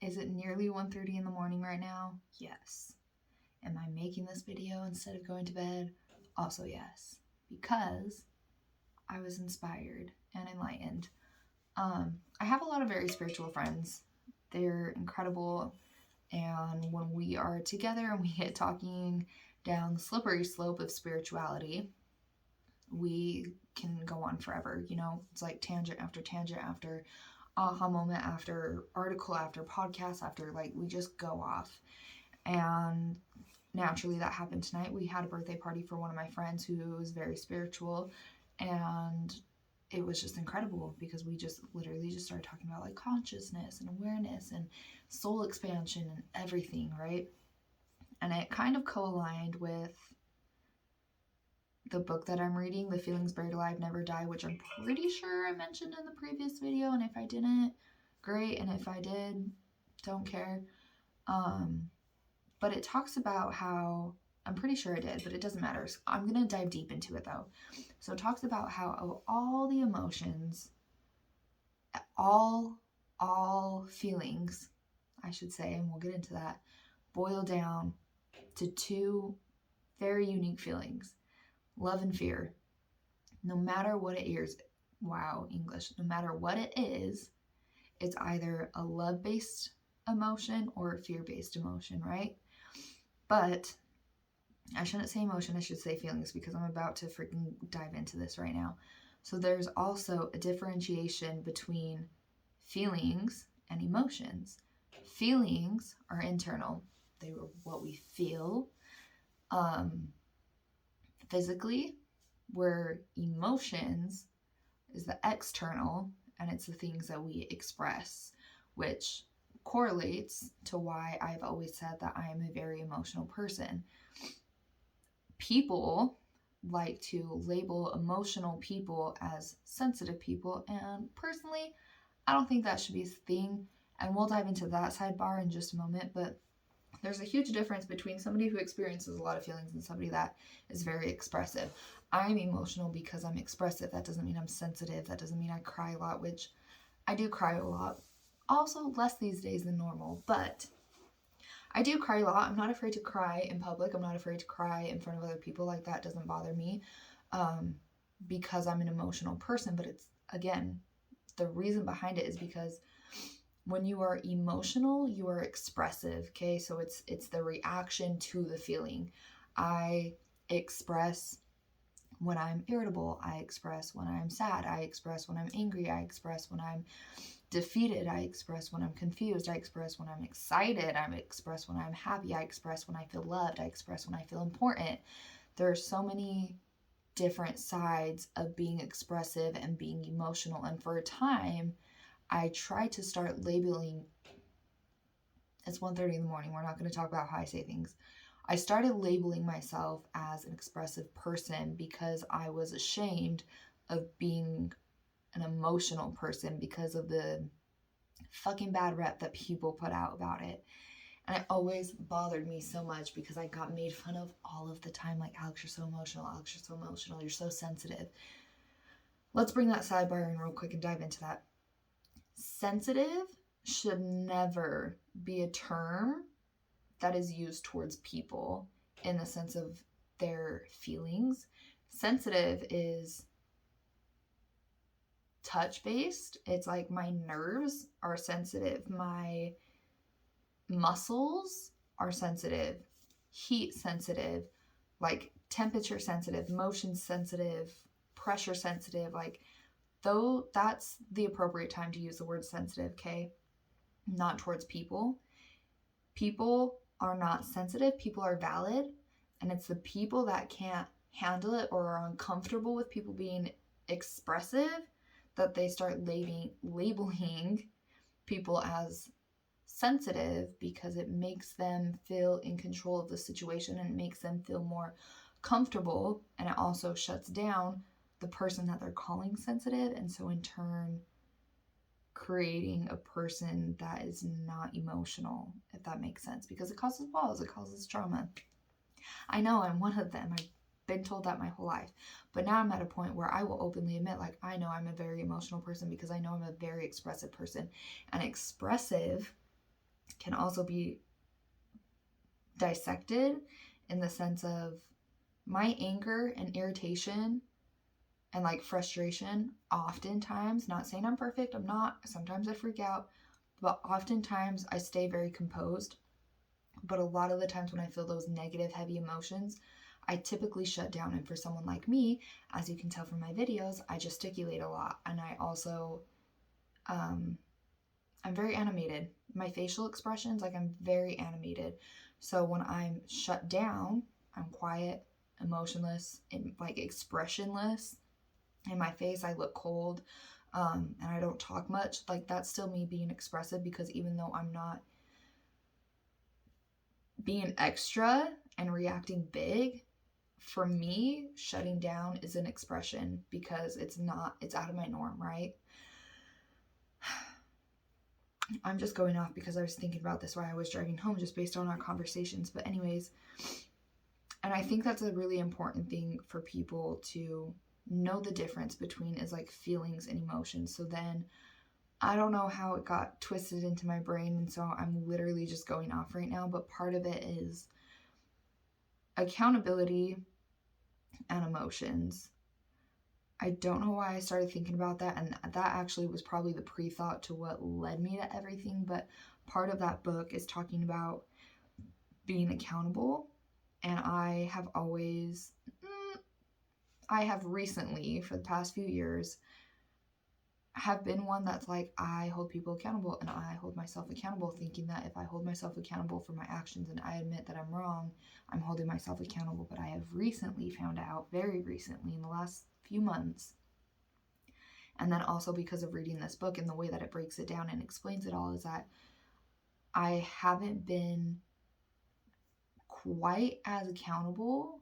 Is it nearly 1:30 in the morning right now? Yes. Am I making this video instead of going to bed? Also yes, because I was inspired and enlightened. I have a lot of very spiritual friends. They're incredible, and when we are together and we get talking down the slippery slope of spirituality, we can go on forever. It's like tangent after aha moment after article after podcast after, like, we just go off. And naturally that happened tonight. We had a birthday party for one of my friends who is very spiritual, and it was just incredible because we just literally just started talking about like consciousness and awareness and soul expansion and everything, right? And it kind of co-aligned with the book that I'm reading, The Feelings Buried Alive Never Die, which I'm pretty sure I mentioned in the previous video, and if I didn't, great, and if I did, don't care. But it talks about how, I'm pretty sure I did, but it doesn't matter. I'm going to dive deep into it though. So it talks about how of all the emotions, all feelings, I should say, and we'll get into that, boil down to two very unique feelings: love and fear. No matter what it is, wow, English, no matter what it is, it's either a love-based emotion or a fear-based emotion, right? But I shouldn't say emotion, I should say feelings, because I'm about to freaking dive into this right now. So there's also a differentiation between feelings and emotions. Feelings are internal. They were what we feel physically, where emotions is the external, and it's the things that we express, which correlates to why I've always said that I am a very emotional person. People like to label emotional people as sensitive people, and personally, I don't think that should be a thing, and we'll dive into that sidebar in just a moment. But there's a huge difference between somebody who experiences a lot of feelings and somebody that is very expressive. I'm emotional because I'm expressive. That doesn't mean I'm sensitive. That doesn't mean I cry a lot, which I do cry a lot. Also, less these days than normal, but I do cry a lot. I'm not afraid to cry in public. I'm not afraid to cry in front of other people. Like, that doesn't bother me because I'm an emotional person. But it's, again, the reason behind it is because when you are emotional, you are expressive, okay? So it's the reaction to the feeling. I express when I'm irritable. I express when I'm sad. I express when I'm angry. I express when I'm defeated. I express when I'm confused. I express when I'm excited. I express when I'm happy. I express when I feel loved. I express when I feel important. There are so many different sides of being expressive and being emotional. And for a time, I tried to start labeling. It's 1:30 in the morning. We're not going to talk about how I say things. I started labeling myself as an expressive person because I was ashamed of being an emotional person because of the fucking bad rep that people put out about it. And it always bothered me so much because I got made fun of all of the time. Like, Alex, you're so emotional. Alex, you're so emotional. You're so sensitive. Let's bring that sidebar in real quick and dive into that. Sensitive should never be a term that is used towards people in the sense of their feelings. Sensitive is touch based. It's like my nerves are sensitive, my muscles are sensitive, heat sensitive, like temperature sensitive, motion sensitive, pressure sensitive. Like, though, that's the appropriate time to use the word sensitive, okay? Not towards people. People are not sensitive. People are valid. And it's the people that can't handle it or are uncomfortable with people being expressive that they start labeling people as sensitive, because it makes them feel in control of the situation and it makes them feel more comfortable, and it also shuts down the person that they're calling sensitive, and so in turn creating a person that is not emotional, if that makes sense, because it causes walls, it causes trauma. I know I'm one of them. I've been told that my whole life, but now I'm at a point where I will openly admit, like, I know I'm a very emotional person because I know I'm a very expressive person, and expressive can also be dissected in the sense of my anger and irritation and like frustration, oftentimes, not saying I'm perfect, I'm not, sometimes I freak out, but oftentimes I stay very composed. But a lot of the times when I feel those negative, heavy emotions, I typically shut down. And for someone like me, as you can tell from my videos, I gesticulate a lot. And I also, I'm very animated. My facial expressions, like I'm very animated. So when I'm shut down, I'm quiet, emotionless, and like expressionless. In my face, I look cold, and I don't talk much. Like that's still me being expressive, because even though I'm not being extra and reacting big, for me, shutting down is an expression, because it's out of my norm, right? I'm just going off because I was thinking about this while I was driving home, just based on our conversations. But anyways, and I think that's a really important thing for people to know the difference between, is like feelings and emotions. So then I don't know how it got twisted into my brain, and so I'm literally just going off right now, but part of it is accountability and emotions. I don't know why I started thinking about that, and that actually was probably the pre-thought to what led me to everything, but part of that book is talking about being accountable, and I have recently, for the past few years, have been one that's like, I hold people accountable and I hold myself accountable, thinking that if I hold myself accountable for my actions and I admit that I'm wrong, I'm holding myself accountable. But I have recently found out, very recently, in the last few months, and then also because of reading this book and the way that it breaks it down and explains it all, is that I haven't been quite as accountable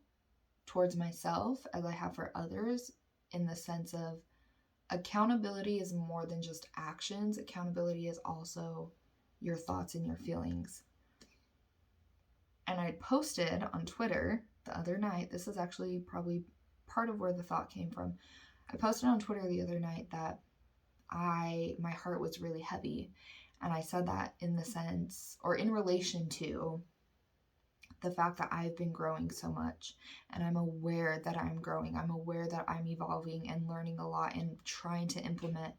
towards myself as I have for others, in the sense of accountability is more than just actions. Accountability is also your thoughts and your feelings. And I posted on Twitter the other night, this is actually probably part of where the thought came from. I posted on Twitter the other night that my heart was really heavy. And I said that in the sense, or in relation to, the fact that I've been growing so much, and I'm aware that I'm growing. I'm aware that I'm evolving and learning a lot and trying to implement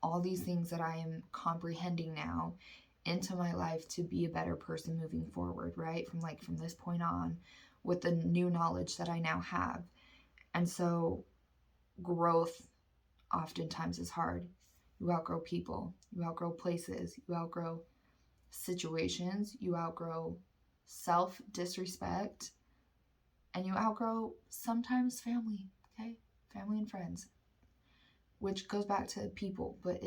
all these things that I am comprehending now into my life to be a better person moving forward, right? From this point on, with the new knowledge that I now have. And so growth oftentimes is hard. You outgrow people, you outgrow places, you outgrow situations, you outgrow self-disrespect, and you outgrow sometimes family, okay? Family and friends, which goes back to people, but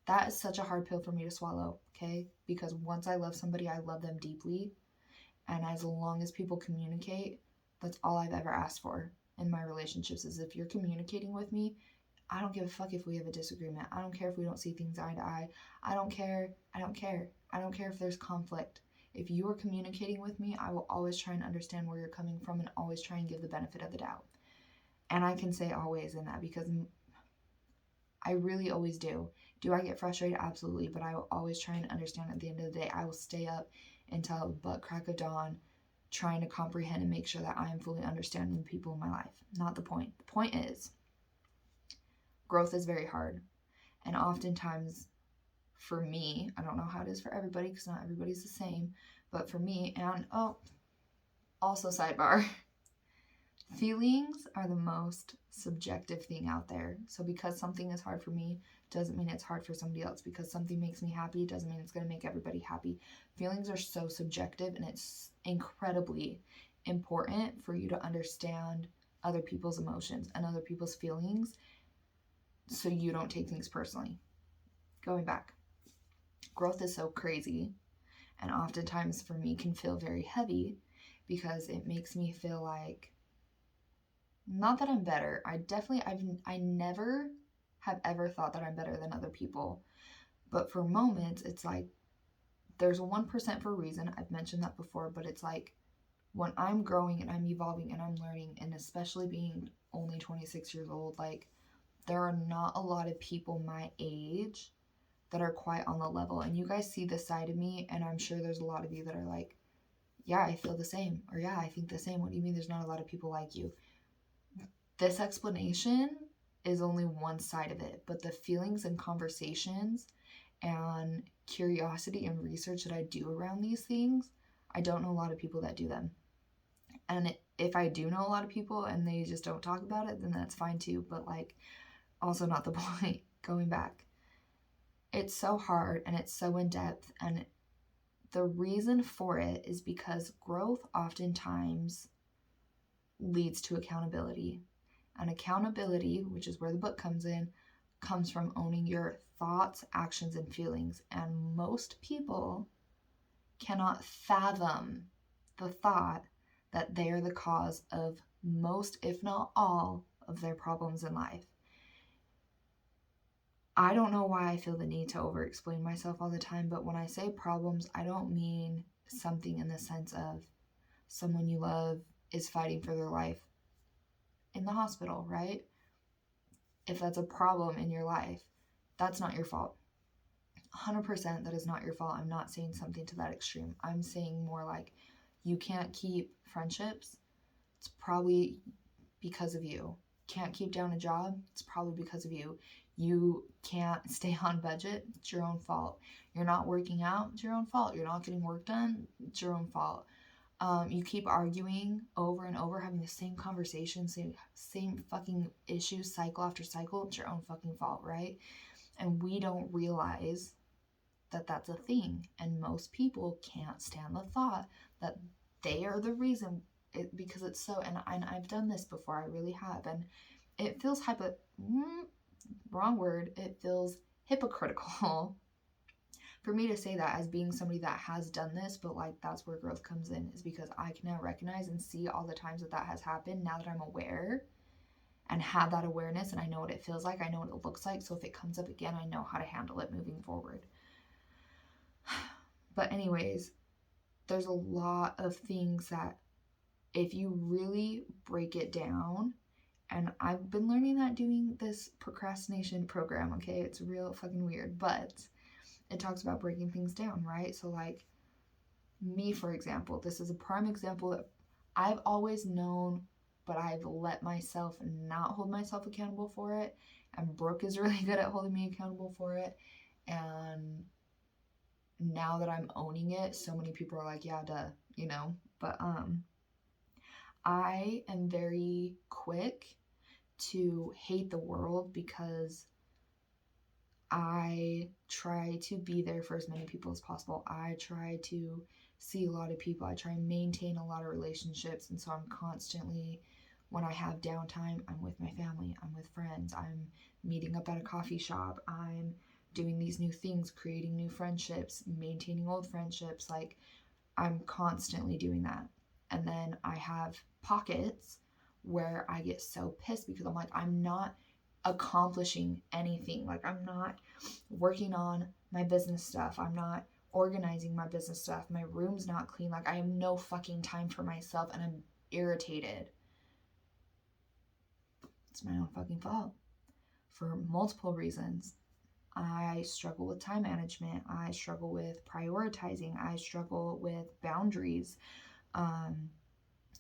that is such a hard pill for me to swallow, okay? Because once I love somebody, I love them deeply, and as long as people communicate, that's all I've ever asked for in my relationships, is if you're communicating with me, I don't give a fuck if we have a disagreement. I don't care if we don't see things eye to eye. I don't care if there's conflict. If you are communicating with me, I will always try and understand where you're coming from and always try and give the benefit of the doubt. And I can say always in that, because I really always do. Do I get frustrated? Absolutely. But I will always try and understand. At the end of the day, I will stay up until butt crack of dawn, trying to comprehend and make sure that I am fully understanding the people in my life. Not the point. The point is, growth is very hard. And oftentimes, for me, I don't know how it is for everybody, because not everybody's the same, but for me, and also sidebar, feelings are the most subjective thing out there. So because something is hard for me, doesn't mean it's hard for somebody else. Because something makes me happy, doesn't mean it's going to make everybody happy. Feelings are so subjective, and it's incredibly important for you to understand other people's emotions and other people's feelings, so you don't take things personally. Going back, growth is so crazy, and oftentimes for me can feel very heavy, because it makes me feel like, not that I'm better. I never have ever thought that I'm better than other people. But for moments, it's like, there's a 1% for a reason. I've mentioned that before, but it's like, when I'm growing and I'm evolving and I'm learning, and especially being only 26 years old, like, there are not a lot of people my age that are quite on the level. And you guys see this side of me, and I'm sure there's a lot of you that are like, yeah, I feel the same. Or yeah, I think the same. What do you mean there's not a lot of people like you? This explanation is only one side of it, but the feelings and conversations and curiosity and research that I do around these things, I don't know a lot of people that do them. And if I do know a lot of people and they just don't talk about it, then that's fine too. But like, also not the point. Going back, it's so hard and it's so in depth. And the reason for it is because growth oftentimes leads to accountability. And accountability, which is where the book comes in, comes from owning your thoughts, actions, and feelings. And most people cannot fathom the thought that they are the cause of most, if not all, of their problems in life. I don't know why I feel the need to over explain myself all the time, but when I say problems, I don't mean something in the sense of someone you love is fighting for their life in the hospital, right? If that's a problem in your life, that's not your fault. 100% that is not your fault. I'm not saying something to that extreme. I'm saying more like you can't keep friendships. It's probably because of you. Can't keep down a job. It's probably because of you. You can't stay on budget. It's your own fault. You're not working out. It's your own fault. You're not getting work done. It's your own fault. You keep arguing over and over, having the same conversation, same fucking issues, cycle after cycle. It's your own fucking fault, right? And we don't realize that that's a thing. And most people can't stand the thought that they are the reason, because it's so, and I've done this before, I really have. And it feels wrong word, it feels hypocritical for me to say that as being somebody that has done this, but like that's where growth comes in, is because I can now recognize and see all the times that has happened now that I'm aware and have that awareness, and I know what it feels like, I know what it looks like, so if it comes up again, I know how to handle it moving forward. But anyways, there's a lot of things that if you really break it down, and I've been learning that doing this procrastination program, okay? It's real fucking weird, but it talks about breaking things down, right? So like me, for example, this is a prime example that I've always known, but I've let myself not hold myself accountable for it. And Brooke is really good at holding me accountable for it. And now that I'm owning it, so many people are like, yeah, duh, you know? But I am very quick to hate the world because I try to be there for as many people as possible. I try to see a lot of people. I try and maintain a lot of relationships. And so I'm constantly, when I have downtime, I'm with my family, I'm with friends, I'm meeting up at a coffee shop, I'm doing these new things, creating new friendships, maintaining old friendships. Like I'm constantly doing that. And then I have pockets where I get so pissed because I'm like, I'm not accomplishing anything. Like I'm not working on my business stuff. I'm not organizing my business stuff. My room's not clean. Like I have no fucking time for myself and I'm irritated. It's my own fucking fault for multiple reasons. I struggle with time management. I struggle with prioritizing. I struggle with boundaries.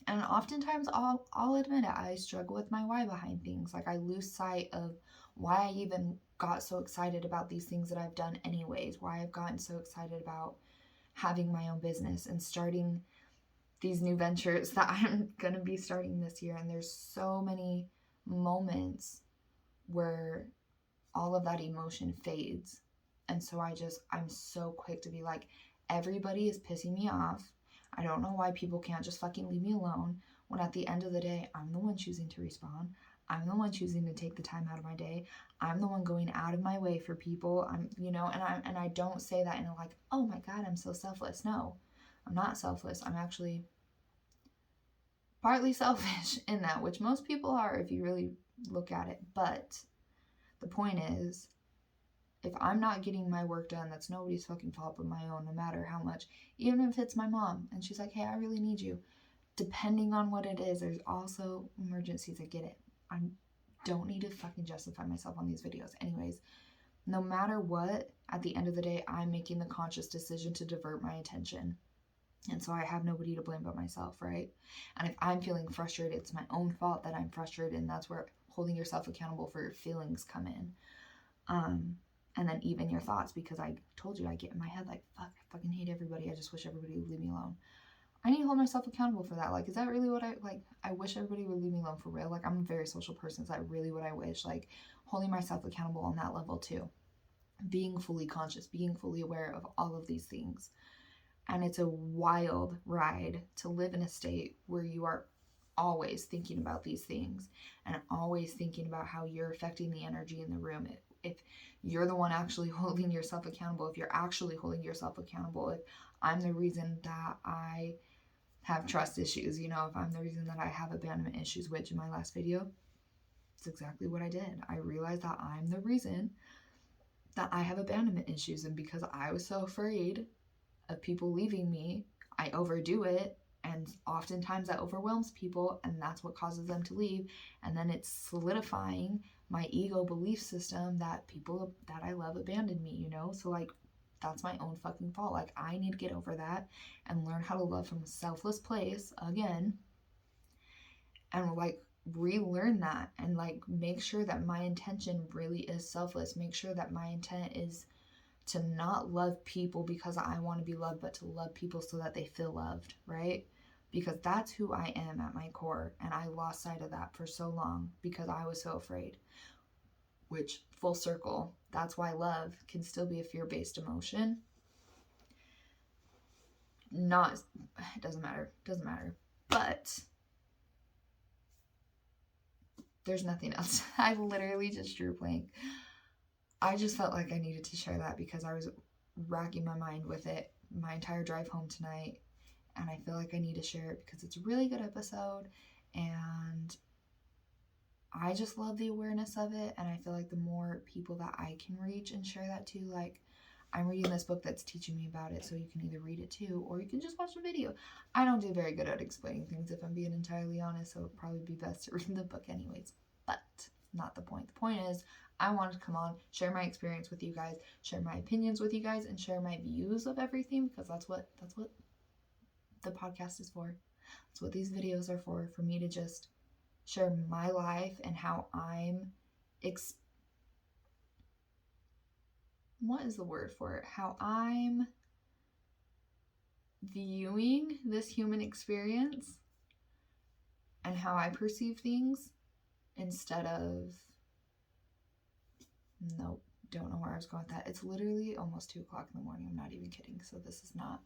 And oftentimes I'll admit it, I struggle with my why behind things. Like I lose sight of why I even got so excited about these things that I've done anyways, why I've gotten so excited about having my own business and starting these new ventures that I'm going to be starting this year. And there's so many moments where all of that emotion fades. And so I'm so quick to be like, everybody is pissing me off. I don't know why people can't just fucking leave me alone, when at the end of the day, I'm the one choosing to respond. I'm the one choosing to take the time out of my day. I'm the one going out of my way for people. And I don't say that in a like, oh my God, I'm so selfless. No, I'm not selfless. I'm actually partly selfish in that, which most people are if you really look at it. But the point is, if I'm not getting my work done, that's nobody's fucking fault but my own, no matter how much. Even if it's my mom and she's like, hey, I really need you. Depending on what it is, there's also emergencies. I get it. I don't need to fucking justify myself on these videos. Anyways, no matter what, at the end of the day, I'm making the conscious decision to divert my attention. And so I have nobody to blame but myself, right? And if I'm feeling frustrated, it's my own fault that I'm frustrated. And that's where holding yourself accountable for your feelings come in. And then even your thoughts, because I told you I get in my head like, fuck, I fucking hate everybody. I just wish everybody would leave me alone. I need to hold myself accountable for that. Like, is that really what I wish everybody would leave me alone for real. Like, I'm a very social person. Is that really what I wish? Like, holding myself accountable on that level too. Being fully conscious, being fully aware of all of these things. And it's a wild ride to live in a state where you are always thinking about these things and always thinking about how you're affecting the energy in the room. If you're the one actually holding yourself accountable, if you're actually holding yourself accountable, if I'm the reason that I have trust issues, if I'm the reason that I have abandonment issues, which in my last video, it's exactly what I did. I realized that I'm the reason that I have abandonment issues. And because I was so afraid of people leaving me, I overdo it. And oftentimes that overwhelms people, and that's what causes them to leave. And then it's solidifying my ego belief system that people that I love abandoned me, So like, that's my own fucking fault. Like, I need to get over that and learn how to love from a selfless place again. And like, relearn that and like make sure that my intention really is selfless. Make sure that my intent is to not love people because I want to be loved, but to love people so that they feel loved, right? Because that's who I am at my core. And I lost sight of that for so long because I was so afraid. Which, full circle, that's why love can still be a fear-based emotion. It doesn't matter. But there's nothing else. I literally just drew blank. I just felt like I needed to share that because I was racking my mind with it my entire drive home tonight. And I feel like I need to share it because it's a really good episode. And I just love the awareness of it. And I feel like the more people that I can reach and share that to, like, I'm reading this book that's teaching me about it. So you can either read it too, or you can just watch the video. I don't do very good at explaining things, if I'm being entirely honest. So it'd probably be best to read the book anyways. But not the point. The point is, I wanted to come on, share my experience with you guys, share my opinions with you guys, and share my views of everything, because that's what the podcast is for. That's what these videos are for me to just share my life and how I'm what is the word for it? How I'm viewing this human experience and how I perceive things instead of nope. Don't know where I was going with that. It's literally almost 2 o'clock in the morning. I'm not even kidding. So this is not,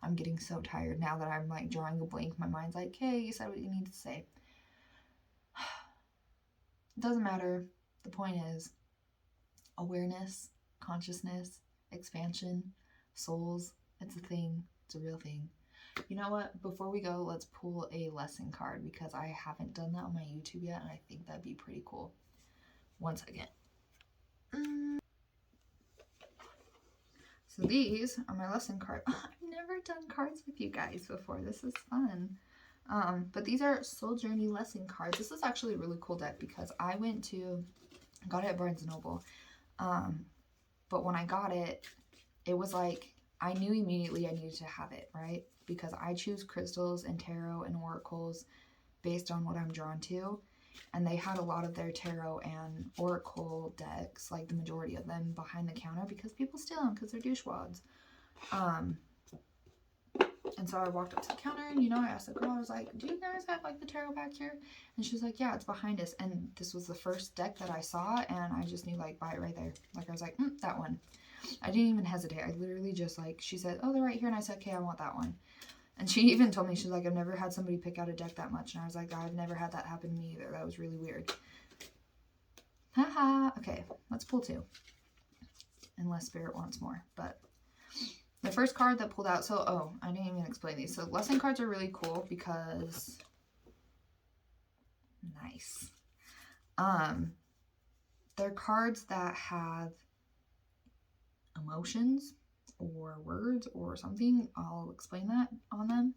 I'm getting so tired now that I'm like drawing a blank. My mind's like, hey, you said what you need to say. It doesn't matter. The point is awareness, consciousness, expansion, souls. It's a thing. It's a real thing. You know what? Before we go, let's pull a lesson card because I haven't done that on my YouTube yet. And I think that'd be pretty cool. One second. So these are my lesson cards. I've never done cards with you guys before. This is fun. But these are Soul Journey lesson cards. This is actually a really cool deck because I got it at Barnes & Noble. But when I got it, it was like, I knew immediately I needed to have it, right? Because I choose crystals and tarot and oracles based on what I'm drawn to. And they had a lot of their tarot and oracle decks, like the majority of them, behind the counter because people steal them because they're douchewads. And so I walked up to the counter and, I asked the girl, I was like, do you guys have like the tarot back here? And she was like, yeah, it's behind us. And this was the first deck that I saw and I just knew, like, buy it right there. Like, I was like, that one. I didn't even hesitate. I literally just like, she said, oh, they're right here. And I said, okay, I want that one. And she even told me, she's like, I've never had somebody pick out a deck that much. And I was like, I've never had that happen to me either. That was really weird. Haha. Okay, let's pull 2. Unless Spirit wants more. But the first card that pulled out, I didn't even explain these. So lesson cards are really cool because, nice. They're cards that have emotions or words or something. I'll explain that on them.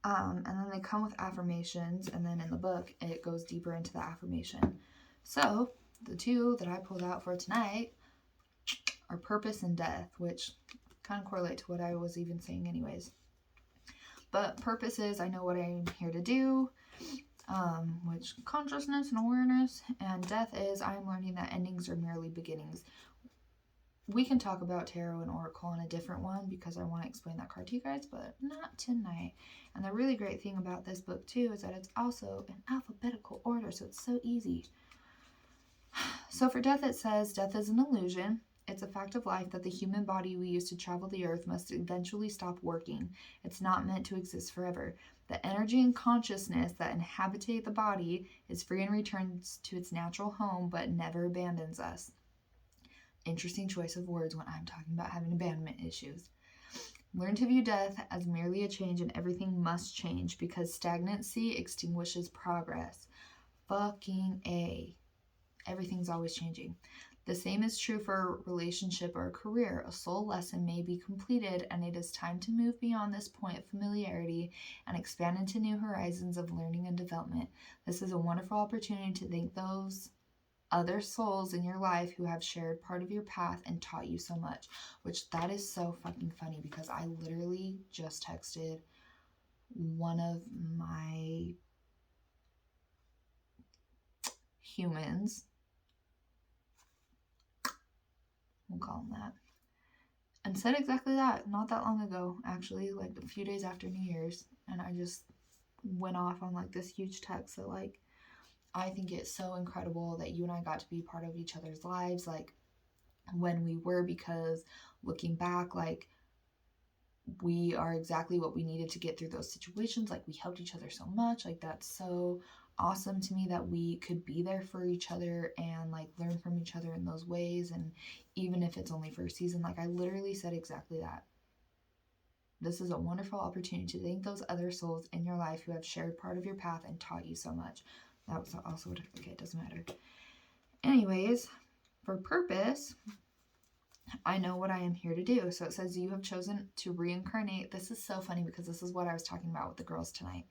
And then they come with affirmations, and then in the book, it goes deeper into the affirmation. So, the 2 that I pulled out for tonight our purpose and death, which kind of correlate to what I was even saying anyways. But purpose is, I know what I'm here to do, which consciousness and awareness, and death is, I'm learning that endings are merely beginnings. We can talk about tarot and oracle in a different one because I want to explain that card to you guys, but not tonight. And the really great thing about this book too is that it's also in alphabetical order, so it's so easy. So for death, it says, death is an illusion. It's a fact of life that the human body we use to travel the earth must eventually stop working. It's not meant to exist forever. The energy and consciousness that inhabitate the body is free and returns to its natural home, but never abandons us. Interesting choice of words when I'm talking about having abandonment issues. Learn to view death as merely a change, and everything must change because stagnancy extinguishes progress. Fucking A. Everything's always changing. The same is true for a relationship or a career. A soul lesson may be completed, and it is time to move beyond this point of familiarity and expand into new horizons of learning and development. This is a wonderful opportunity to thank those other souls in your life who have shared part of your path and taught you so much. Which, that is so fucking funny because I literally just texted one of my humans, we'll call them that, and said exactly that not that long ago, actually, like a few days after New Year's. And I just went off on like this huge text that like, I think it's so incredible that you and I got to be part of each other's lives, like when we were, because looking back, like we are exactly what we needed to get through those situations. Like we helped each other so much. Like that's so awesome to me that we could be there for each other and like learn from each other in those ways. And even if it's only for a season, like I literally said exactly that. This is a wonderful opportunity to thank those other souls in your life who have shared part of your path and taught you so much. That was also, okay, it doesn't matter. Anyways, for purpose, I know what I am here to do. So it says you have chosen to reincarnate. This is so funny because this is what I was talking about with the girls tonight.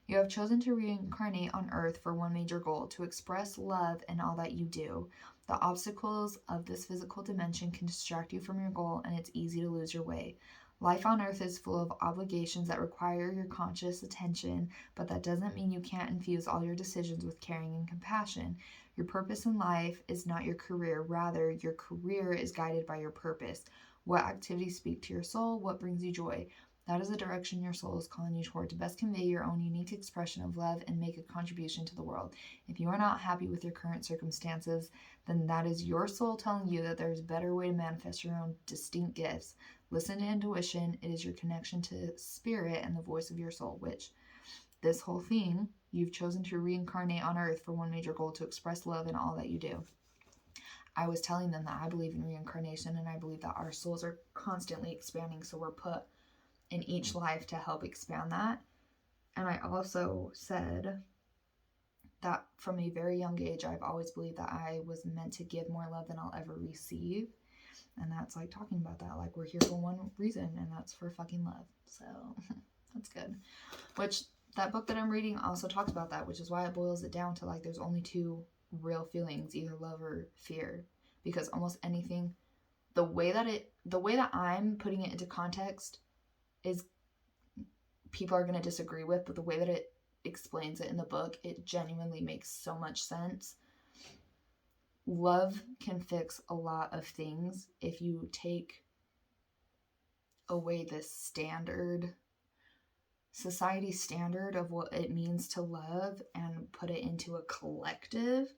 You have chosen to reincarnate on Earth for one major goal, to express love in all that you do. The obstacles of this physical dimension can distract you from your goal, and it's easy to lose your way. Life on Earth is full of obligations that require your conscious attention, but that doesn't mean you can't infuse all your decisions with caring and compassion. Your purpose in life is not your career. Rather, your career is guided by your purpose. What activities speak to your soul? What brings you joy? That is the direction your soul is calling you toward to best convey your own unique expression of love and make a contribution to the world. If you are not happy with your current circumstances, then that is your soul telling you that there is a better way to manifest your own distinct gifts. Listen to intuition. It is your connection to spirit and the voice of your soul, which this whole thing, you've chosen to reincarnate on Earth for one major goal, to express love in all that you do. I was telling them that I believe in reincarnation, and I believe that our souls are constantly expanding, so we're put in each life to help expand that. And I also said that from a very young age, I've always believed that I was meant to give more love than I'll ever receive. And that's like talking about that, like we're here for one reason, and that's for fucking love. So that's good. Which that book that I'm reading also talks about that, which is why it boils it down to like there's only two real feelings, either love or fear. Because almost anything, the way that I'm putting it into context is people are going to disagree with, but the way that it explains it in the book, it genuinely makes so much sense. Love can fix a lot of things if you take away this standard, society standard of what it means to love and put it into a collective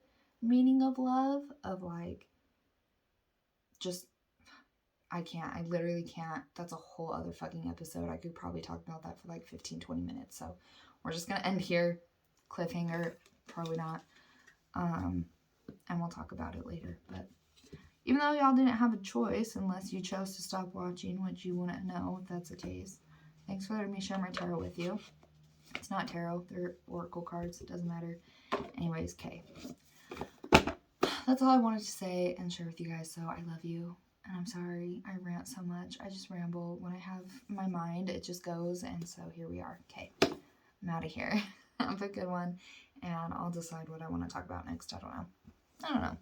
meaning of love, of like, just, I literally can't. That's a whole other fucking episode. I could probably talk about that for like 15-20 minutes. So we're just going to end here. Cliffhanger, probably not. And we'll talk about it later. But even though y'all didn't have a choice, unless you chose to stop watching, which you wouldn't know if that's the case. Thanks for letting me share my tarot with you. It's not tarot. They're oracle cards. It doesn't matter. Anyways, okay. That's all I wanted to say and share with you guys. So I love you. And I'm sorry I rant so much. I just ramble. When I have my mind, it just goes. And so here we are. Okay. I'm out of here. Have a good one. And I'll decide what I want to talk about next. I don't know.